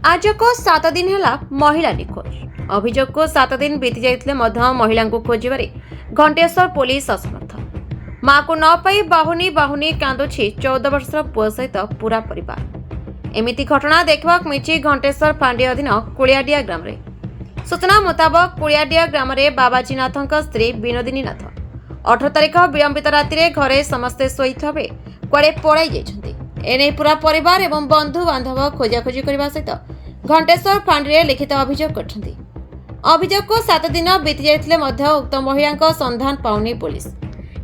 आज को 7 दिन है महिला निखोज। अभियोग को 7 दिन बीती जाइतिले मध्य महिला को खोजिबारे घंटेश्वर पुलिस असमर्थ। मां को न पाई बाहुनी बाहुनी कांदुछि 14 वर्षर पुओ सहित पूरा परिवार। एमिति घटना देखा मिली घंटेश्वर फांडी अधीन कुलियाडिया ग्राम रे। सूचना मुताबक कुलियाडिया ग्राम रे बाबाजी नाथक स्त्री विनोदिनी नाथ 18 तारिख विलंबित राति घरे समस्ते शोइथा बेले कुआडे पळाई जाइछन्ति। एने पूरा परिवार एवं बंधु बांधव खोजाखोजी करने सहित घंटेश्वर फांडी लिखित अभियोग करछन्ति। अभियोग को 7 दिन बीती जाइतिले मध्य उक्त महिला संधान पाउनी पुलिस।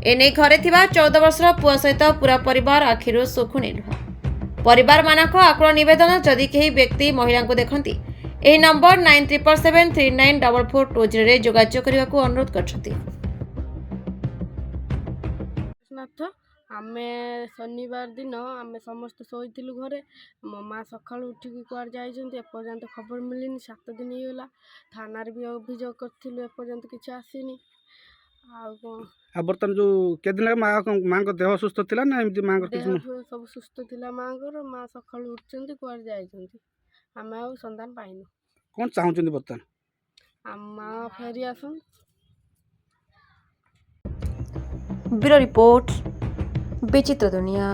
एने घरे थिबा 14 वर्षर पुओ सहित पूरा परिवार आखिरु सुखुनी लुह। परिवार मानक आकुल निवेदन जदि केही व्यक्ति महिला को देखंती एही नंबर 9777394420 रे जोगाजोग करबाकू अनुरोध करछन्ति। आमे शनिवार दिन आमे समस्त शोइथिलु घरे। मो माँ सकाळु उठिकी कुआर जाइछन्ति एपर्यंत खबर मिलिनी। 7 दिन होइला थाना रे भी अभियोग करथिलु एपर्यंत किछ आसीनी। आ बर्तन जो के दिन माँ को देह सुस्थ थिला ना एमती माँ को सब सुस्थ थिला। माँ को माँ सकाळु उठछन्ति कुआर जाइछन्ति आमे आ संधान पाइनु। कोन चाहुछन्ति बर्तन माँ फेरी आसन। ब्यूरो रिपोर्ट विचित्र दुनिया।